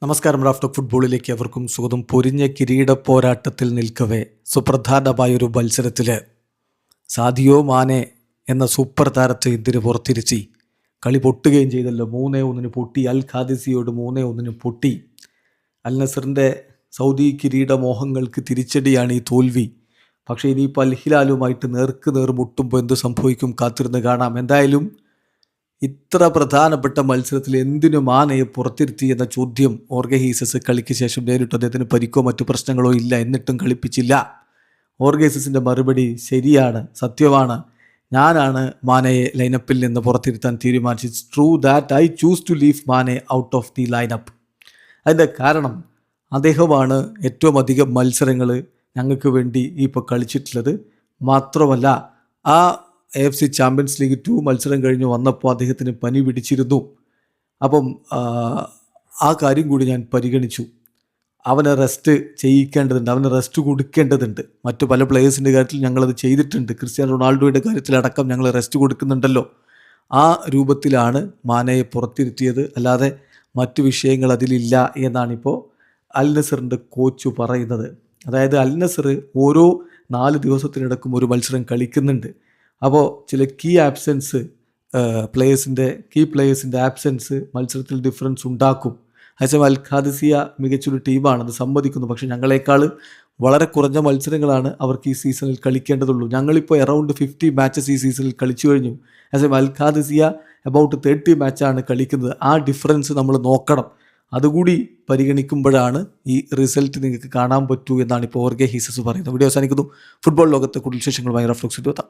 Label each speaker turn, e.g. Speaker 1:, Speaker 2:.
Speaker 1: നമസ്കാരം. Raf talk ഫുട്ബോളിലേക്ക് അവർക്കും സ്വാഗതം. പൊരിഞ്ഞ കിരീട പോരാട്ടത്തിൽ നിൽക്കവേ സുപ്രധാനമായൊരു മത്സരത്തിൽ സാദിയോ മാനെ എന്ന സൂപ്പർ താരത്തെ ഇതിന് പുറത്തിരിച്ച് കളി പൊട്ടുകയും ചെയ്തല്ലോ. 3-1 പൊട്ടി. അൽ ഖാദിസിയോട് 3-1 പൊട്ടി. അൽ നസറിൻ്റെ സൗദി കിരീട മോഹങ്ങൾക്ക് തിരിച്ചടിയാണ് ഈ തോൽവി. പക്ഷേ ഇനിയിപ്പോൾ അൽ ഹിലാലുമായിട്ട് നേർക്ക് നേർ മുട്ടുമ്പോൾ എന്ത് സംഭവിക്കും കാത്തിരുന്ന് കാണാം. എന്തായാലും ഇത്ര പ്രധാനപ്പെട്ട മത്സരത്തിൽ എന്തിനു മാനയെ പുറത്തിരുത്തി എന്ന ചോദ്യം ഓർഗെ ഹീസസ് കളിക്ക് ശേഷം നേരിട്ടു. അദ്ദേഹത്തിന് പരിക്കോ മറ്റു പ്രശ്നങ്ങളോ ഇല്ല, എന്നിട്ടും കളിപ്പിച്ചില്ല. ഓർഗെ ഹീസസിൻ്റെ മറുപടി ശരിയാണ്, സത്യമാണ്. ഞാനാണ് മാനയെ ലൈനപ്പിൽ നിന്ന് പുറത്തിരുത്താൻ തീരുമാനിച്ചത്. It's true that I choose to leave Mane out of the lineup. അതിൻ്റെ കാരണം അദ്ദേഹമാണ് ഏറ്റവും അധികം മത്സരങ്ങൾ ഞങ്ങൾക്ക് വേണ്ടി ഇപ്പോൾ കളിച്ചിട്ടുള്ളത്. മാത്രമല്ല ആ AFC ചാമ്പ്യൻസ് ലീഗ് 2 മത്സരം കഴിഞ്ഞ് വന്നപ്പോൾ അദ്ദേഹത്തിന് പനി പിടിച്ചിരുന്നു. അപ്പം ആ കാര്യം കൂടി ഞാൻ പരിഗണിച്ചു. അവനെ റെസ്റ്റ് ചെയ്യിക്കേണ്ടതുണ്ട്, അവന് റെസ്റ്റ് കൊടുക്കേണ്ടതുണ്ട്. മറ്റു പല പ്ലേയേഴ്സിൻ്റെ കാര്യത്തിൽ ഞങ്ങളത് ചെയ്തിട്ടുണ്ട്. ക്രിസ്ത്യാനോ റൊണാൾഡോയുടെ കാര്യത്തിലടക്കം ഞങ്ങൾ റെസ്റ്റ് കൊടുക്കുന്നുണ്ടല്ലോ. ആ രൂപത്തിലാണ് മാനയെ പുറത്തിരുത്തിയത്, അല്ലാതെ മറ്റു വിഷയങ്ങൾ അതിലില്ല എന്നാണിപ്പോൾ അൽ നസറിൻ്റെ കോച്ച് പറയുന്നത്. അതായത് അൽ നസർ ഓരോ 4 ദിവസത്തിനിടക്കും ഒരു മത്സരം കളിക്കുന്നുണ്ട്. അപ്പോൾ ചില കീ പ്ലേയേഴ്സിൻ്റെ ആബ്സെൻസ് മത്സരത്തിൽ ഡിഫറൻസ് ഉണ്ടാക്കും. അതേസമയം അൽ ഖാദിസിയ മികച്ചൊരു ടീമാണ്, അത് സമ്മതിക്കുന്നു. പക്ഷേ ഞങ്ങളെക്കാൾ വളരെ കുറഞ്ഞ മത്സരങ്ങളാണ് അവർക്ക് ഈ സീസണിൽ കളിക്കേണ്ടതുള്ളൂ. ഞങ്ങളിപ്പോൾ അറൗണ്ട് 50 മാച്ചസ് ഈ സീസണിൽ കളിച്ചു കഴിഞ്ഞു. അതേസമയം അൽ ഖാദിസിയ അബൌട്ട് 30 മാച്ചാണ് കളിക്കുന്നത്. ആ ഡിഫറൻസ് നമ്മൾ നോക്കണം. അതുകൂടി പരിഗണിക്കുമ്പോഴാണ് ഈ റിസൾട്ട് നിങ്ങൾക്ക് കാണാൻ പറ്റൂ എന്നാണ് ഇപ്പോൾ ഓർഗെ ഹീസസ് പറയുന്നത്. വീഡിയോ അവസാനിക്കുന്നു. ഫുട്ബോൾ ലോകത്തെ കൂടുതൽ വിശേഷങ്ങളുമായി റാഫ് ടോക്സ് എത്താം.